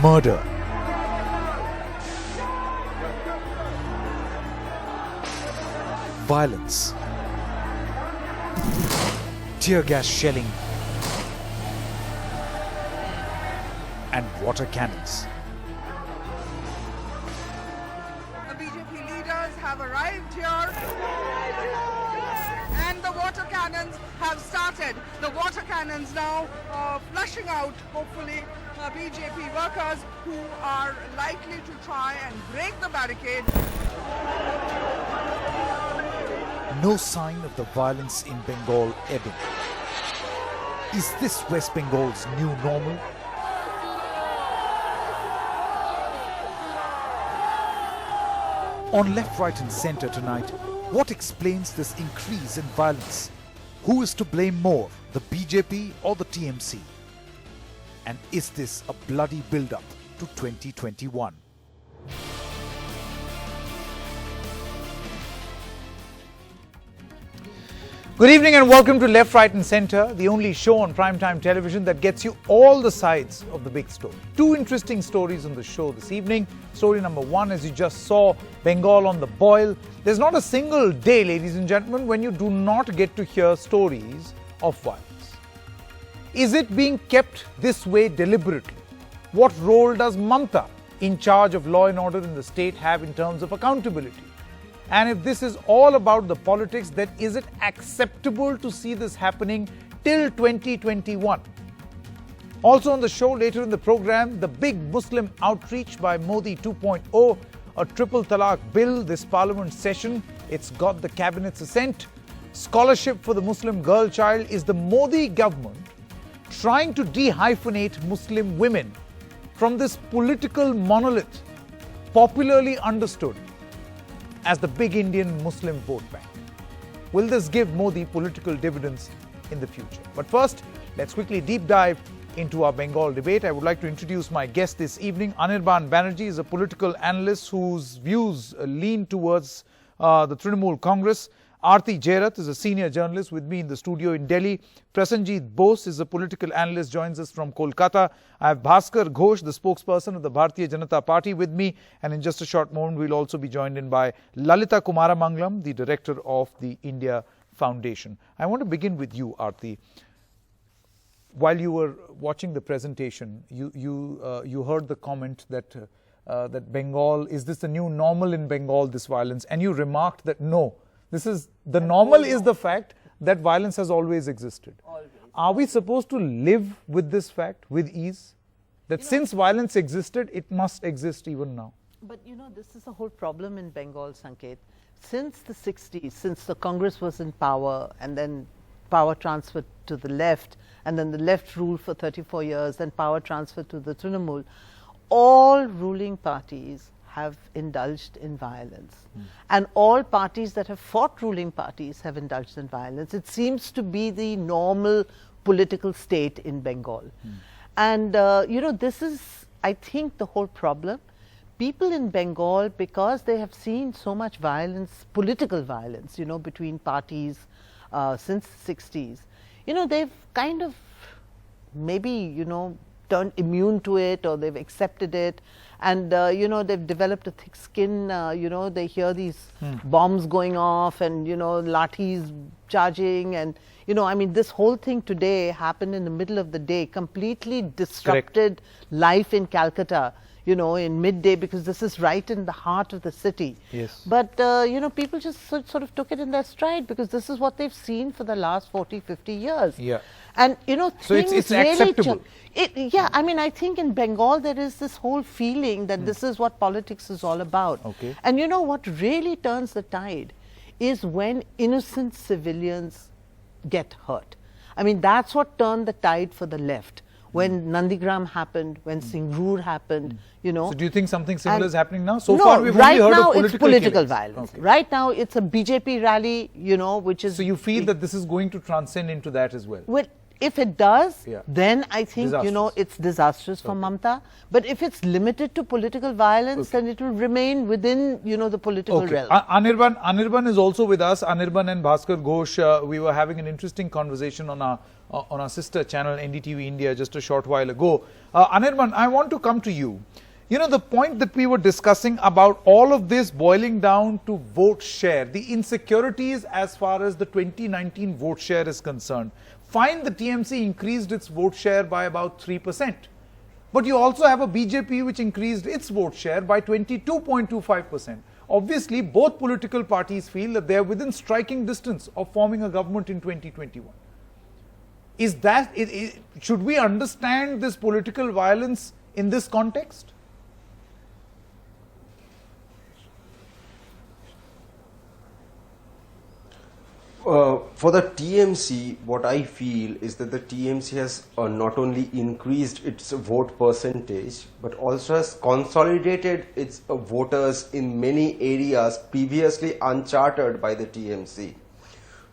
murder, violence, tear gas shelling, and water cannons. The BJP leaders have arrived here and the water cannons have started. The water cannons now flushing out, hopefully, BJP workers who are likely to try and break the barricade. No sign of the violence in Bengal ebbing. Is this West Bengal's new normal? On Left, Right and Centre tonight, what explains this increase in violence? Who is to blame more, the BJP or the TMC? And is this a bloody build-up to 2021? Good evening and welcome to Left, Right and Centre, the only show on primetime television that gets you all the sides of the big story. Two interesting stories on the show this evening. Story number one, as you just saw, Bengal on the boil. There's not a single day, ladies and gentlemen, when you do not get to hear stories of violence. Is it being kept this way deliberately? What role does Mamta, in charge of law and order in the state, have in terms of accountability? And if this is all about the politics, then is it acceptable to see this happening till 2021? Also on the show later in the program, the big Muslim outreach by Modi 2.0, a triple talaq bill this parliament session. It's got the cabinet's assent. Scholarship for the Muslim girl child. Is the Modi government trying to dehyphenate Muslim women from this political monolith popularly understood as the big Indian Muslim vote bank? Will this give Modi political dividends in the future? But first, let's quickly deep dive into our Bengal debate. I would like to introduce my guest this evening. Anirban Banerjee is a political analyst whose views lean towards the Trinamool Congress. Aarti Jairat is a senior journalist with me in the studio in Delhi. Prasenjit Bose is a political analyst, joins us from Kolkata. I have Bhaskar Ghosh, the spokesperson of the Bharatiya Janata Party, with me. And in just a short moment, we'll also be joined in by Lalita Kumaramanglam, the director of the India Foundation. I want to begin with you, Aarti. While you were watching the presentation, you heard the comment that that Bengal, is this the new normal in Bengal, this violence? And you remarked that no. This is the normal is the fact that violence has always existed. Always. Are we supposed to live with this fact with ease? That since violence existed, it must exist even now. But this is the whole problem in Bengal, Sanket. Since the 60s, since the Congress was in power and then power transferred to the left and then the left ruled for 34 years, then power transferred to the Trinamool, all ruling parties have indulged in violence. And all parties that have fought ruling parties have indulged in violence. It seems to be the normal political state in Bengal. And, this is, I think, the whole problem. People in Bengal, because they have seen so much violence, political violence, between parties since the 60s, they've kind of maybe, turned immune to it, or they've accepted it. And, they've developed a thick skin. They hear these bombs going off and, lathis charging. And, this whole thing today happened in the middle of the day, completely disrupted life in Calcutta, in midday, because this is right in the heart of the city. Yes. But, people just sort of took it in their stride because this is what they've seen for the last 40, 50 years. Yeah. And, so it's really acceptable. I think in Bengal there is this whole feeling that this is what politics is all about. Okay. And what really turns the tide is when innocent civilians get hurt. That's what turned the tide for the left. When Nandigram happened, when Singroor happened, So do you think something similar is happening now? So far we've only heard of political killings. Violence. Okay. Right now it's a BJP rally, which is... So you feel that this is going to transcend into that as well? Well, if it does, Yeah. then I think, you know, Disastrous. it's disastrous for Mamata. But if it's limited to political violence, then it will remain within, you know, the political realm. Anirban is also with us. Anirban and Bhaskar Ghosh, we were having an interesting conversation on our sister channel NDTV India just a short while ago. Anirban, I want to come to you. You know, the point that we were discussing about all of this boiling down to vote share, the insecurities as far as the 2019 vote share is concerned. Fine, the TMC increased its vote share by about 3%. But you also have a BJP which increased its vote share by 22.25%. Obviously, both political parties feel that they are within striking distance of forming a government in 2021. Is that, should we understand this political violence in this context? For the TMC, what I feel is that the TMC has not only increased its vote percentage, but also has consolidated its voters in many areas previously uncharted by the TMC.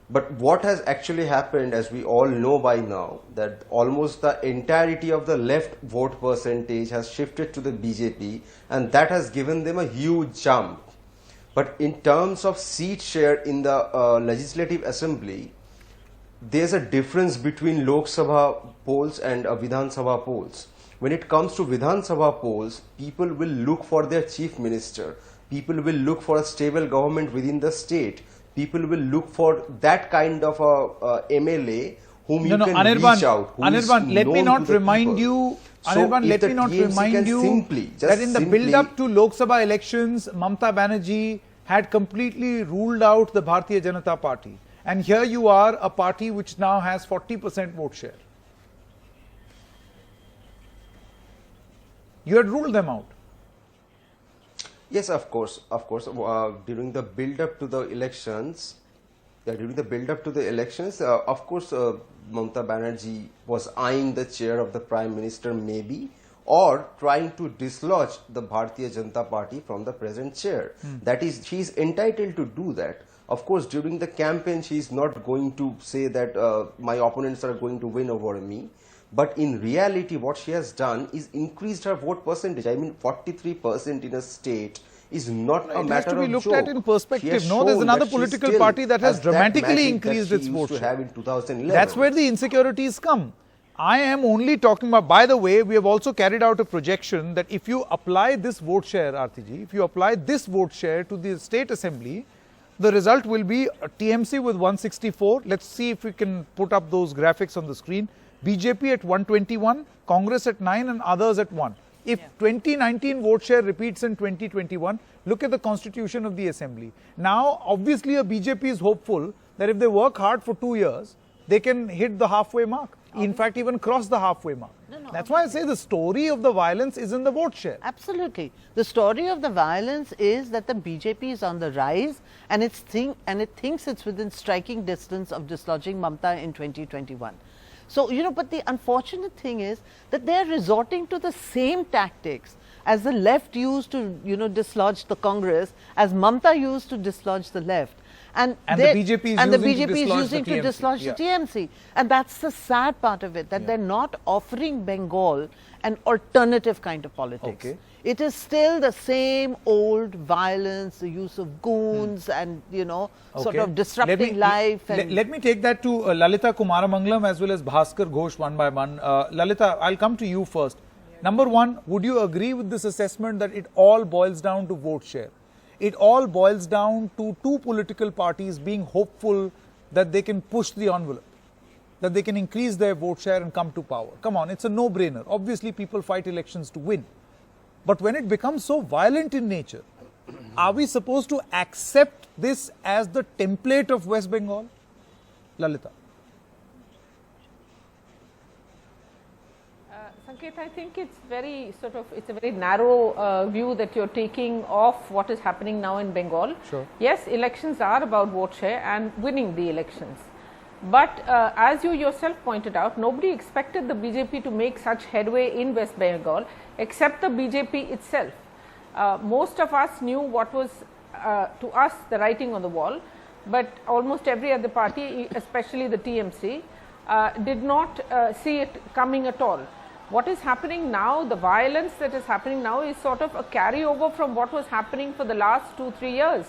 But what has actually happened, as we all know by now, that almost the entirety of the left vote percentage has shifted to the BJP, and that has given them a huge jump. But in terms of seat share in the Legislative Assembly, there's a difference between Lok Sabha polls and Vidhan Sabha polls. When it comes to Vidhan Sabha polls, people will look for their chief minister. People will look for a stable government within the state. People will look for that kind of a MLA whom you can reach out. Anirban, let me not remind you. Anirban, let me not remind you that in the build-up to Lok Sabha elections, Mamata Banerjee had completely ruled out the Bharatiya Janata Party. And here you are, a party which now has 40% vote share. You had ruled them out. Yes, of course. During the build-up to the elections, of course, Mamata Banerjee was eyeing the chair of the Prime Minister, maybe, or trying to dislodge the Bharatiya Janata Party from the present chair. That is, she is entitled to do that. Of course, during the campaign, she is not going to say that my opponents are going to win over me. But in reality, what she has done is increased her vote percentage. I mean, 43% in a state is not a matter of joke. It has to be looked at in perspective. No, there's another political party that has dramatically increased its vote share. In 2011. That's where the insecurities come. I am only talking about, by the way, we have also carried out a projection that if you apply this vote share, Artiji, if you apply this vote share to the state assembly, the result will be a TMC with 164. Let's see if we can put up those graphics on the screen. BJP at 121, Congress at 9 and others at 1. If 2019 vote share repeats in 2021, look at the constitution of the assembly. Now, obviously, a BJP is hopeful that if they work hard for 2 years, they can hit the halfway mark. In fact, even cross the halfway mark. That's why I say the story of the violence is in the vote share. Absolutely. The story of the violence is that the BJP is on the rise and it thinks it's within striking distance of dislodging Mamata in 2021. So, you know, but the unfortunate thing is that they are resorting to the same tactics as the left used to, you know, dislodge the Congress, as Mamata used to dislodge the left. And the BJP is using to dislodge the TMC. And that's the sad part of it, that they're not offering Bengal an alternative kind of politics. Okay. It is still the same old violence, the use of goons and, you know, sort of disrupting life. Let me take that to Lalita Kumaramangalam as well as Bhaskar Ghosh one by one. Lalita, I'll come to you first. Number one, would you agree with this assessment that it all boils down to vote share? It all boils down to two political parties being hopeful that they can push the envelope, that they can increase their vote share and come to power. Come on, it's a no-brainer. Obviously, people fight elections to win. But when it becomes so violent in nature, are we supposed to accept this as the template of West Bengal? Lalita. Sanket, I think it's a very narrow view that you're taking of what is happening now in Bengal. Sure. Yes, elections are about vote share and winning the elections. But as you yourself pointed out, nobody expected the BJP to make such headway in West Bengal except the BJP itself. Most of us knew what was, to us, the writing on the wall, but almost every other party, especially the TMC, did not see it coming at all. What is happening now, the violence that is happening now is sort of a carryover from what was happening for the last 2-3 years.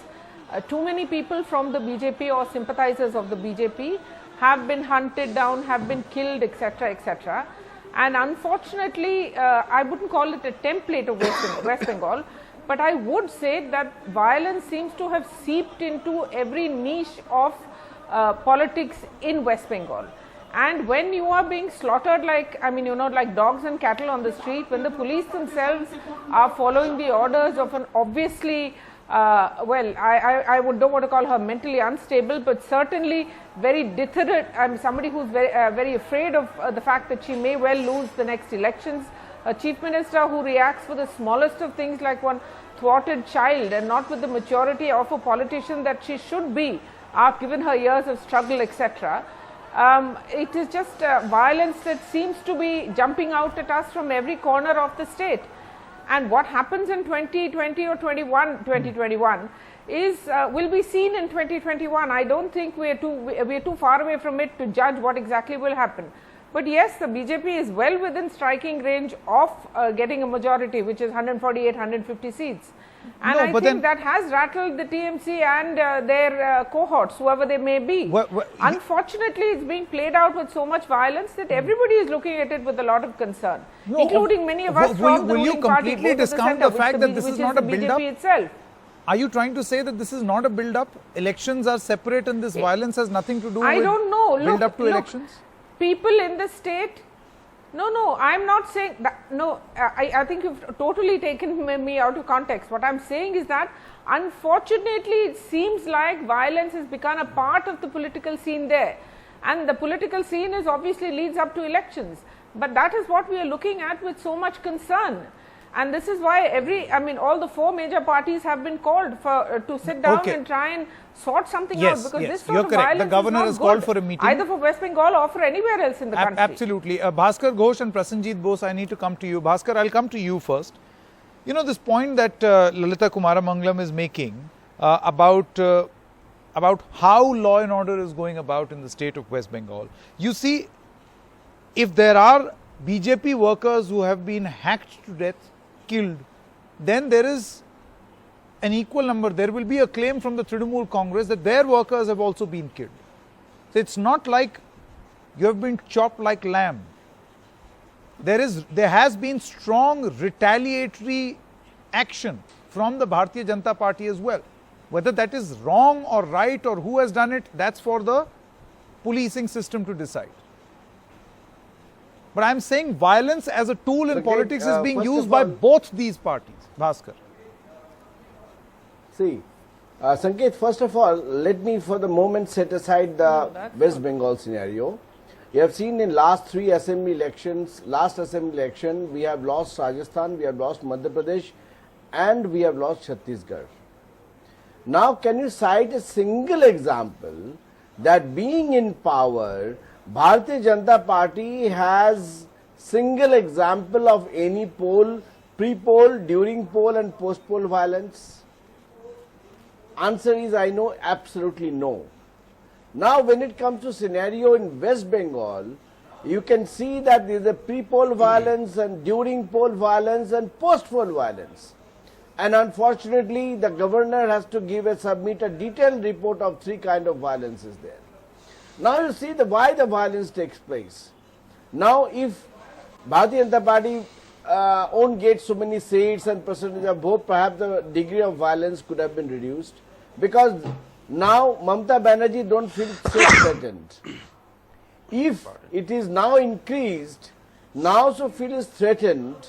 Too many people from the BJP or sympathizers of the BJP have been hunted down, have been killed, etc., etc. And unfortunately, I wouldn't call it a template of West Bengal, but I would say that violence seems to have seeped into every niche of politics in West Bengal. And when you are being slaughtered like, I mean, you know, like dogs and cattle on the street, when the police themselves are following the orders of an obviously, well, I don't want to call her mentally unstable, but certainly very deterred, somebody who's very afraid of the fact that she may well lose the next elections. A chief minister who reacts for the smallest of things like one thwarted child and not with the maturity of a politician that she should be, given her years of struggle, etc. It is just violence that seems to be jumping out at us from every corner of the state. And what happens in 2020 or 2021 is will be seen in 2021. I don't think we are too far away from it to judge what exactly will happen. But yes, the BJP is well within striking range of getting a majority, which is 148, 150 seats. And no, I think that has rattled the TMC and their cohorts, whoever they may be. Unfortunately, it's being played out with so much violence that everybody is looking at it with a lot of concern, including many of us from the ruling party. Will you completely discount the fact that this is not a build-up? Itself. Are you trying to say that this is not a build-up? Elections are separate and this violence has nothing to do with build-up to elections? People in the state, no, I am not saying that, no, I think you have totally taken me out of context. What I am saying is that unfortunately it seems like violence has become a part of the political scene there, and the political scene is obviously leads up to elections, but that is what we are looking at with so much concern. And this is why all the 4 major parties have been called for to sit down and try and sort something out, because this sort of violence the governor is has not called good, for a meeting either for West Bengal or for anywhere else in the country. Absolutely. Bhaskar Ghosh and Prasenjit Bose, I need to come to you. Bhaskar, I'll come to you first. You know, this point that Lalita Kumaramangalam is making about how law and order is going about in the state of West Bengal. You see, if there are BJP workers who have been hacked to death, killed, then there is an equal number. There will be a claim from the Trinamool Congress that their workers have also been killed. So it's not like you have been chopped like lamb. There has been strong retaliatory action from the Bharatiya Janata Party as well. Whether that is wrong or right or who has done it, that's for the policing system to decide. But I am saying violence as a tool in politics is being used by both these parties. Bhaskar. See, Sanket, first of all, let me for the moment set aside the West Bengal scenario. You have seen in last 3 assembly elections, last assembly election, we have lost Rajasthan, we have lost Madhya Pradesh, and we have lost Chhattisgarh. Now, can you cite a single example that being in power, Bharatiya Janata Party has single example of any poll, pre-poll, during poll and post-poll violence? Answer is, I know, absolutely no. Now, when it comes to scenario in West Bengal, you can see that there is a pre-poll violence and during poll violence and post-poll violence. And unfortunately, the governor has to submit a detailed report of 3 kinds of violences there. Now you see why the violence takes place. Now if Bharatiya Janata Party won't get so many seats and percentage of vote, perhaps the degree of violence could have been reduced, because now Mamata Banerjee don't feel so threatened. If it is now increased, now so feels threatened,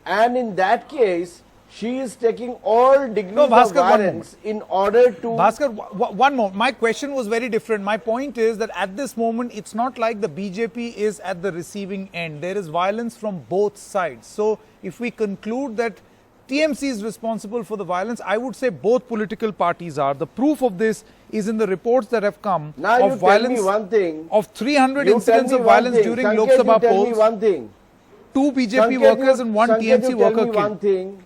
and in that case, she is taking all degrees of violence in order to... Bhaskar, one more. My question was very different. My point is that at this moment, it's not like the BJP is at the receiving end. There is violence from both sides. So, if we conclude that TMC is responsible for the violence, I would say both political parties are. The proof of this is in the reports that have come now of violence, one thing. of 300 incidents of violence during Lok Sabha polls. Me one thing. 2 BJP workers and 1 TMC worker killed.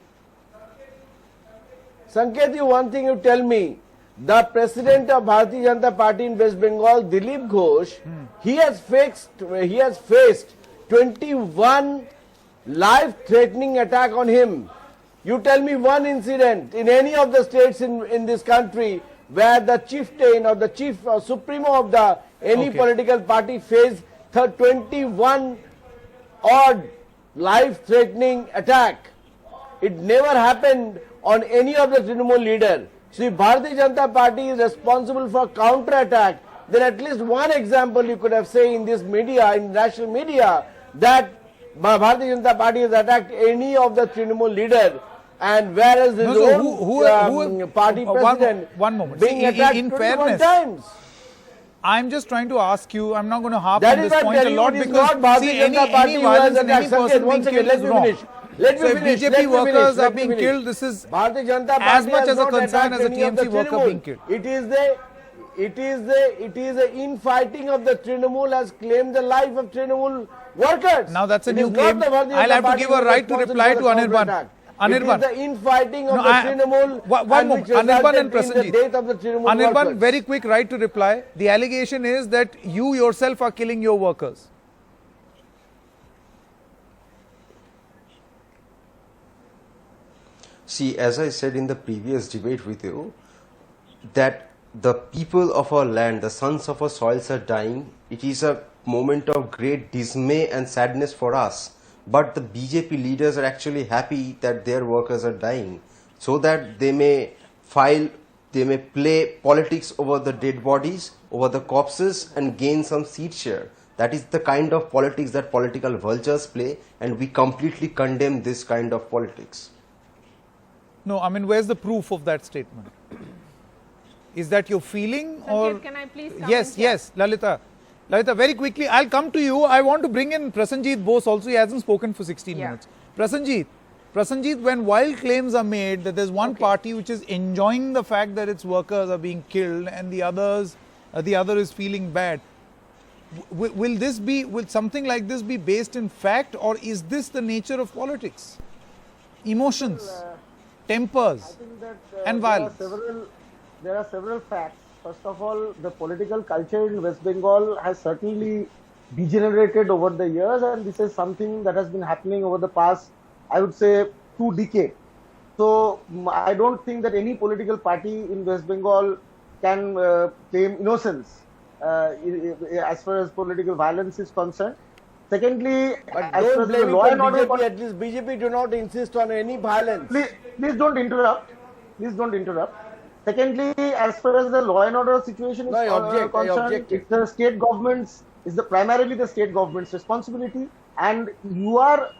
Sanket, one thing you tell me, The president of Bharatiya Janata Party in West Bengal, Dilip Ghosh, he has faced 21 life-threatening attack on him. You tell me one incident in any of the states in this country where the chieftain or the chief or supremo of the any political party faced 21 odd life-threatening attack. It never happened on any of the Trinamool leader. So if Bharatiya Janata Party is responsible for counter-attack, then at least one example you could have said in this media, in national media, that Bharatiya Janata Party has attacked any of the Trinamool leader, and whereas his own party president one moment. being attacked 21 times. I'm just trying to ask you, I'm not going to harp That on is this why point a lot it is because not Bharatiya Janata Party any who has violence in any attacked. person One being second, killed let is me wrong. finish. Let So me if finish. BJP Let me workers finish. are Let me being finish. killed, this is Bharatiya Janata as Party much has as a not concern attacked as a any of the TMC worker Trinamool. being killed. It is the infighting of the Trinamool has claimed the life of Trinamool workers. Now that's a It new is claim. not the Bharatiya I'll Janata have to Party give a who is right to responsible reply for to the Anirban. counterattack. Anirban. It is the infighting of No, the Trinamool one and moment. which Anirban and resulted in the Prasenjit. death of the Trinamool Anirban, workers. very quick right to reply. The allegation is that you yourself are killing your workers. See, as I said in the previous debate with you, that the people of our land, the sons of our soils are dying. It is a moment of great dismay and sadness for us. But the BJP leaders are actually happy that their workers are dying, so that they may play politics over the dead bodies, over the corpses, and gain some seat share. That is the kind of politics that political vultures play, and we completely condemn this kind of politics. No, I mean, where's the proof of that statement? Is that your feeling or? Sanket, can I please come Yes, in here? yes, Lalita. Lalita, very quickly, I'll come to you. I want to bring in Prasenjit Bose also. He hasn't spoken for 16 Yeah. minutes. Prasenjit, when wild claims are made that there's one party which is enjoying the fact that its workers are being killed and the other is feeling bad, will something like this be based in fact, or is this the nature of politics? Emotions, tempers, I think that and violence. there are several facts. First of all, the political culture in West Bengal has certainly degenerated over the years, and this is something that has been happening over the past, I would say, 2 decades. So I don't think that any political party in West Bengal can claim innocence as far as political violence is concerned. Secondly, But as far don't as the blame law it and on order, BJP. At least BJP do not insist on any violence. please don't interrupt. Please don't interrupt. Secondly, as far as the law and order situation is No, I object, I concerned, objected. it's the state government's, primarily the state government's responsibility. And you are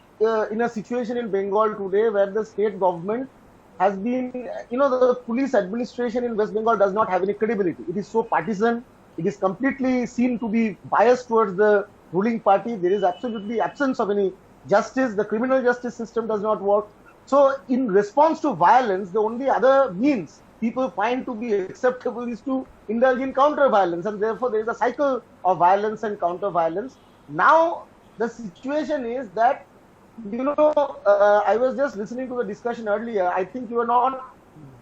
in a situation in Bengal today where the state government has been, the police administration in West Bengal does not have any credibility. It is so partisan. It is completely seen to be biased towards the ruling party. There is absolutely absence of any justice. The criminal justice system does not work. So in response to violence, the only other means people find to be acceptable is to indulge in counter-violence, and therefore there is a cycle of violence and counter-violence. Now the situation is that, I was just listening to the discussion earlier. I think you are not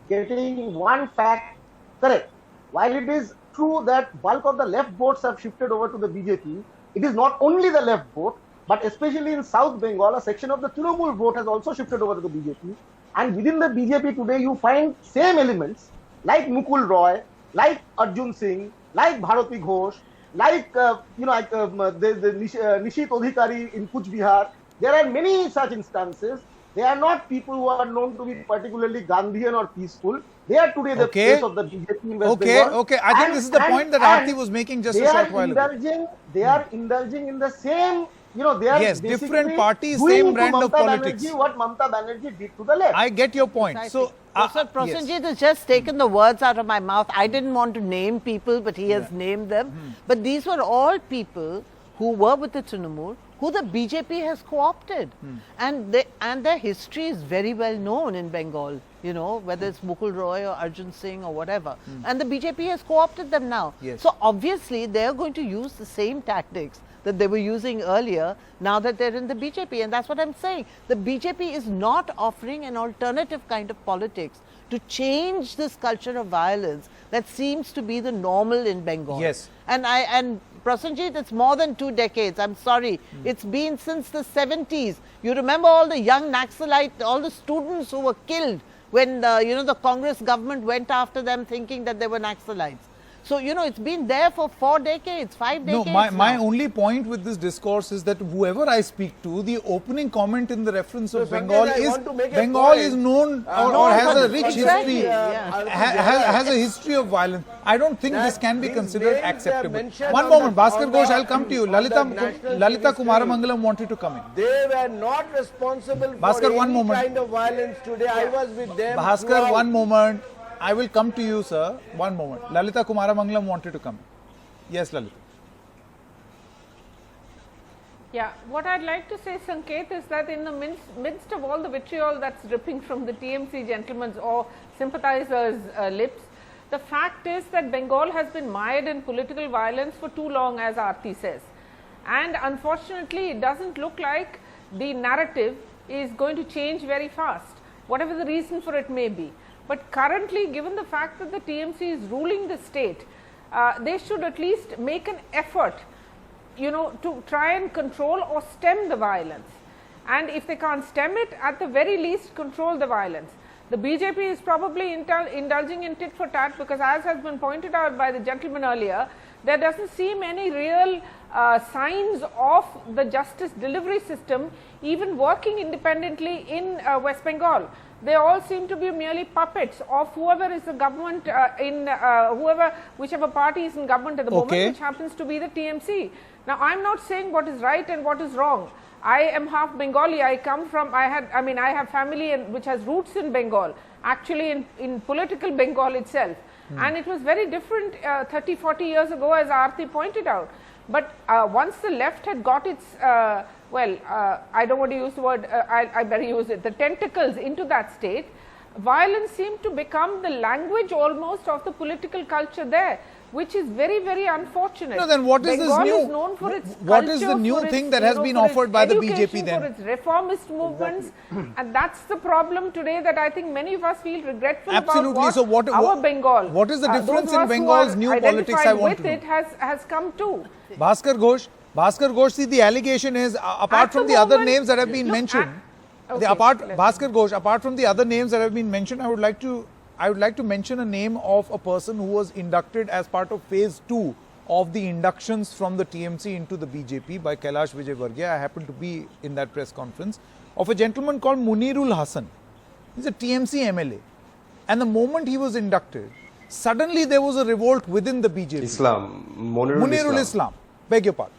getting one fact correct. While it is true that bulk of the left votes have shifted over to the BJP, it is not only the left vote, but especially in South Bengal, a section of the Trinamool vote has also shifted over to the BJP. And within the BJP today, you find same elements like Mukul Roy, like Arjun Singh, like Bharati Ghosh, like the Nishit Adhikari in Kuch Bihar. There are many such instances. They are not people who are known to be particularly Gandhian or peaceful. They are today the face of the BJP in West Bengal. Okay. I think this is the point that Aarti was making just a short while ago. They are indulging in the same, they are Yes, different parties, doing same to brand of Mamata politics. Banerjee what Mamata Banerjee did to the left. I get your point. So, Sir, Prasenjit has just taken the words out of my mouth. I didn't want to name people, but he has named them. But these were all people who were with the Trinamool, who the BJP has co-opted. And their history is very well known in Bengal, whether it's Mukul Roy or Arjun Singh or whatever. And the BJP has co-opted them now. Yes. So obviously they're going to use the same tactics that they were using earlier now that they're in the BJP. And that's what I'm saying. The BJP is not offering an alternative kind of politics to change this culture of violence that seems to be the normal in Bengal. Yes. And Prasenjit, it's more than 2 decades. I'm sorry. It's been since the 70s. You remember all the young Naxalite, all the students who were killed when the Congress government went after them thinking that they were Naxalites. So, it's been there for 4 decades, 5 decades. No, my only point with this discourse is that whoever I speak to, the opening comment in the reference of Bengal is Bengal is known or has a rich history, has a history of violence. I don't think this can be considered acceptable. One moment, Bhaskar Ghosh, I'll come to you. Lalita Kumaramangalam wanted to come in. They were not responsible Bhaskar, for one any moment. kind of violence today. I was with them. Bhaskar, throughout. one moment. I will come to you, sir. One moment. Lalita Kumaramangalam wanted to come. Yes, Lalita. Yeah, what I'd like to say, Sanket, is that in the midst of all the vitriol that's dripping from the TMC gentlemen's or sympathizers' lips, the fact is that Bengal has been mired in political violence for too long, as Aarti says. And unfortunately, it doesn't look like the narrative is going to change very fast, whatever the reason for it may be. But currently, given the fact that the TMC is ruling the state, they should at least make an effort, to try and control or stem the violence. And if they can't stem it, at the very least control the violence. The BJP is probably indulging in tit-for-tat because, as has been pointed out by the gentleman earlier, there doesn't seem any real signs of the justice delivery system even working independently in West Bengal. They all seem to be merely puppets of whoever is the government whichever party is in government at the moment, which happens to be the TMC. Now, I'm not saying what is right and what is wrong. I am half Bengali. I have family which has roots in Bengal, actually in political Bengal itself. And it was very different 30, 40 years ago, as Aarti pointed out. But once the left had got its I don't want to use the word, I better use it, the tentacles into that state, violence seemed to become the language almost of the political culture there, which is very, very unfortunate. No, then what is Bengal this new? Is known for its what culture, is the new for thing its, that has been offered by the BJP then? For its reformist movements, and that's the problem today that I think many of us feel regretful Absolutely. about. What our Bengal, what is the difference in Bengal's new politics? I want to know. It has come to. Bhaskar Ghosh, see, the allegation is apart from the other names that have been mentioned. Bhaskar Ghosh, apart from the other names that have been mentioned, I would like to mention a name of a person who was inducted as part of phase 2 of the inductions from the TMC into the BJP by Kailash Vijayvargiya. I happened to be in that press conference, of a gentleman called Munirul Hasan. He's a TMC MLA. And the moment he was inducted, suddenly there was a revolt within the BJP. Munirul Islam. Beg your pardon.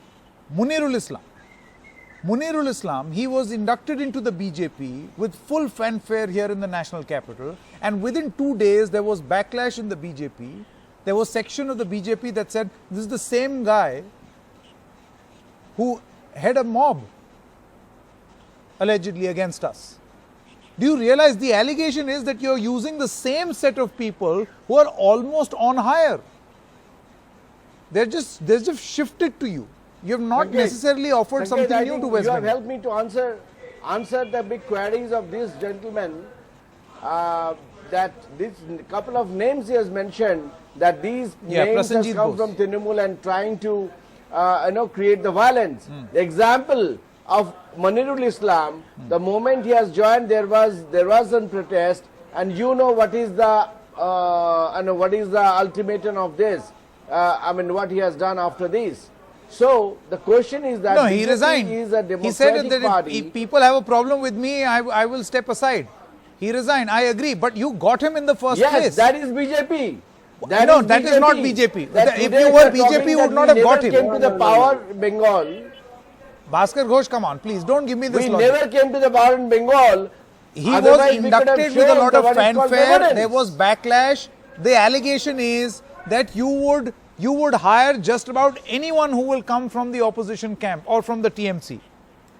Munirul Islam, he was inducted into the BJP with full fanfare here in the national capital, and within 2 days there was backlash in the BJP. There was section of the BJP that said, this is the same guy who had a mob allegedly against us. Do you realize the allegation is that you're using the same set of people who are almost on hire? They're just shifted to you. You have not necessarily offered something new to West Bengal. You have helped me to answer the big queries of this gentleman. That this couple of names he has mentioned, that these names have come from Trinamool and trying to create the violence. The example of Munirul Islam, the moment he has joined, there was some protest, and what is the ultimatum of this? What he has done after this. So the question is that he resigned. Is a democratic he said that party. If people have a problem with me, I will step aside. He resigned. I agree, but you got him in the first place. Yes, that is BJP. That is not BJP. If you were BJP, you would not have got him. We never came to the power Bengal. Bhaskar Ghosh, come on, please don't give me this. We never came to the power in Bengal. He was inducted with a lot of fanfare. There was backlash. The allegation is that you would hire just about anyone who will come from the opposition camp or from the TMC.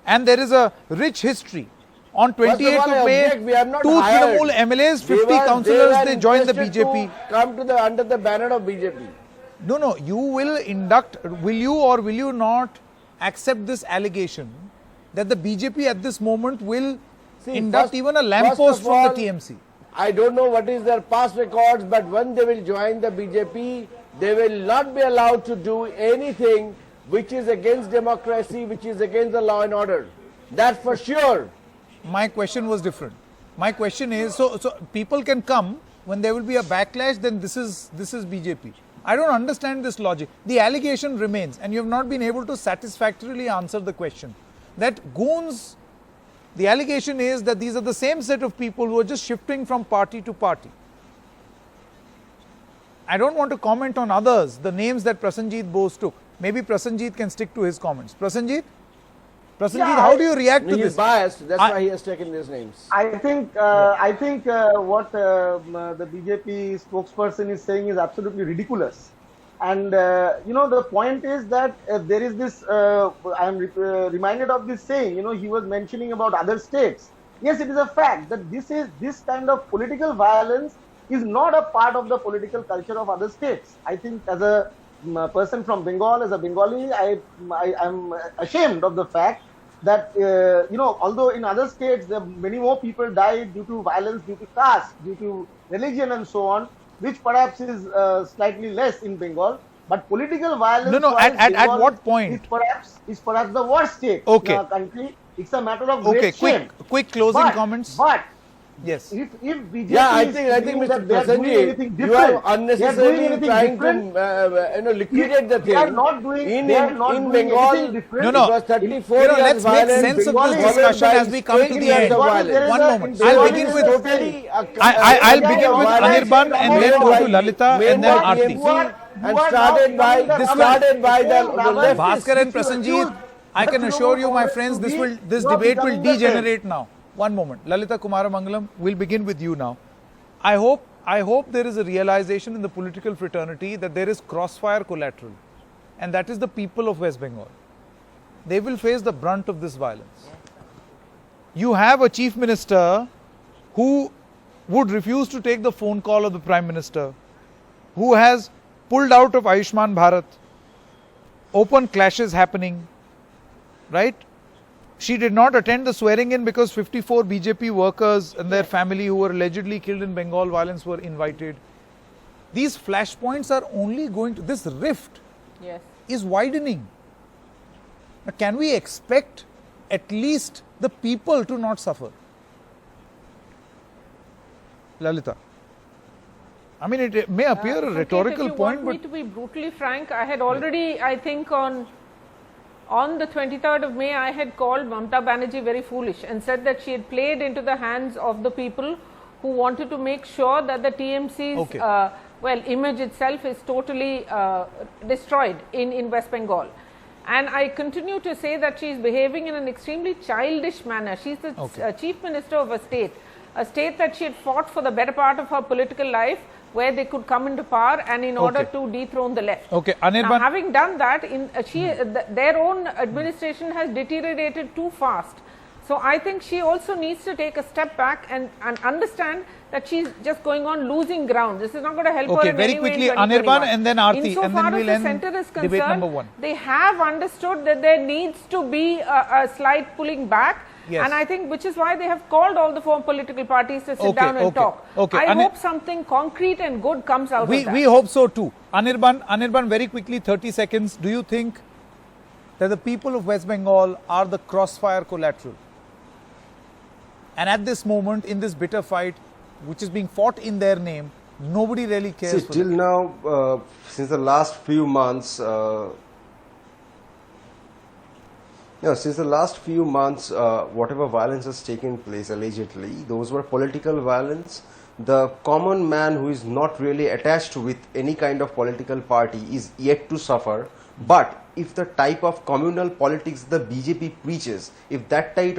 And there is a rich history. On 28th of May, 2 Trinamool MLAs, 50 councillors, they joined the BJP. Come to under the banner of BJP. No, you will induct, will you or will you not accept this allegation that the BJP at this moment will induct even a lamppost from the TMC? I don't know what is their past records, but when they will join the BJP, they will not be allowed to do anything which is against democracy, which is against the law and order. That's for sure. My question was different. My question is, so people can come when there will be a backlash, then this is BJP. I don't understand this logic. The allegation remains, and you have not been able to satisfactorily answer the question. That goons, the allegation is that these are the same set of people who are just shifting from party to party. I don't want to comment on others, the names that Prasenjit Bose took. Maybe Prasenjit can stick to his comments. Prasenjit, how do you react to He this? is biased. That's why he has taken these names. I think what the BJP spokesperson is saying is absolutely ridiculous. And the point is that there is this. I am reminded of this saying. He was mentioning about other states. Yes, it is a fact that this kind of political violence is not a part of the political culture of other states. I think as a person from Bengal, as a Bengali, I am ashamed of the fact that although in other states many more people died due to violence, due to caste, due to religion and so on, which perhaps is slightly less in Bengal, but political violence at what point is perhaps the worst state in our country. It's a matter of great shame. Quick closing comments. But yes, if BJP I think Mr. Prasenjit, you are unnecessarily trying to liquidate the thing. They are not doing in anything Bengal. different. No. It was 34 let's years make violence. sense of Bengal this is discussion followed as we come by to the 20 years end. of violence. One moment. Bengal I'll begin is with totally I'll begin with Anirban and then go to Lalita and then Aarti. And started by the left. Bhaskar and Prasenjit, I can assure you, my friends, this debate will degenerate now. One moment. Lalita Kumaramangalam, we'll begin with you now. I hope there is a realization in the political fraternity that there is crossfire collateral, and that is the people of West Bengal. They will face the brunt of this violence. You have a chief minister who would refuse to take the phone call of the prime minister, who has pulled out of Ayushman Bharat, open clashes happening, right? She did not attend the swearing in because 54 BJP workers and their family who were allegedly killed in Bengal violence were invited. These flashpoints are only going to, this rift is widening. Now, can we expect at least the people to not suffer? Lalita. I mean, it may appear a rhetorical point, but... If you want me to be brutally frank, I had already, I think on the 23rd of May, I had called Mamata Banerjee very foolish and said that she had played into the hands of the people who wanted to make sure that the TMC's image itself is totally destroyed in West Bengal. And I continue to say that she is behaving in an extremely childish manner. She is the chief minister of a state that she had fought for the better part of her political life, where they could come into power and in order to dethrone the left. Now, having done that, their own administration has deteriorated too fast. So I think she also needs to take a step back and understand that she's just going on losing ground. This is not going to help her in very any way quickly, in Anirban and then Aarti, Insofar and then we'll as the centre is end debate number concerned, 1. They have understood that there needs to be a slight pulling back. Yes. And I think which is why they have called all the 4 political parties to sit down and talk. I hope something concrete and good comes out of that. We hope so too. Anirban, very quickly, 30 seconds. Do you think that the people of West Bengal are the crossfire collateral? And at this moment, in this bitter fight, which is being fought in their name, nobody really cares. See, till now, since the last few months, whatever violence has taken place allegedly, those were political violence. The common man who is not really attached with any kind of political party is yet to suffer. But if the type of communal politics the BJP preaches, if that type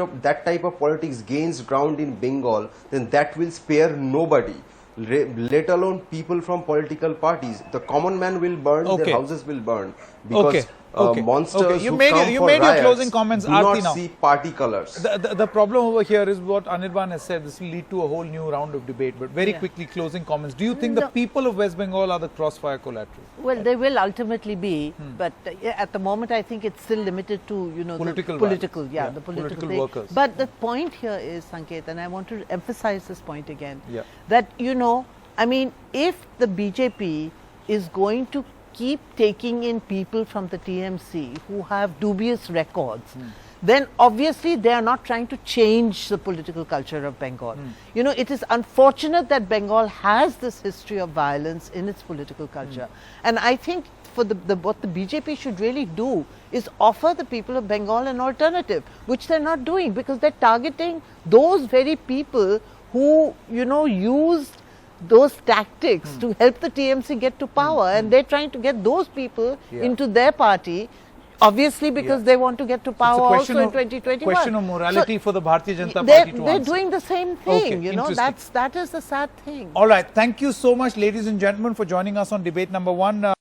of politics gains ground in Bengal, then that will spare nobody, let alone people from political parties. The common man will burn, their houses will burn, because monsters You who made, come you for made your riots closing comments, do Aarti, not now. see party colors. The problem over here is what Anirban has said. This will lead to a whole new round of debate. But very quickly, closing comments. Do you think the people of West Bengal are the crossfire collateral? Well, they will ultimately be, but at the moment, I think it's still limited to, you know, Political the political, violence. the political Political thing. workers. But the point here is, Sanket, and I want to emphasize this point again, Yeah. that, you know, I mean, if the BJP is going to keep taking in people from the TMC who have dubious records, then obviously they are not trying to change the political culture of Bengal. You know, it is unfortunate that Bengal has this history of violence in its political culture. And I think for what the BJP should really do is offer the people of Bengal an alternative, which they're not doing, because they're targeting those very people who, you know, used those tactics to help the TMC get to power, and they're trying to get those people into their party, obviously because they want to get to power also in 2021. Question of morality for the Bharatiya Janata they're, Party to they're answer. doing the same thing, Okay, you know, interesting. that is the sad thing. All right, thank you so much, ladies and gentlemen, for joining us on debate number 1.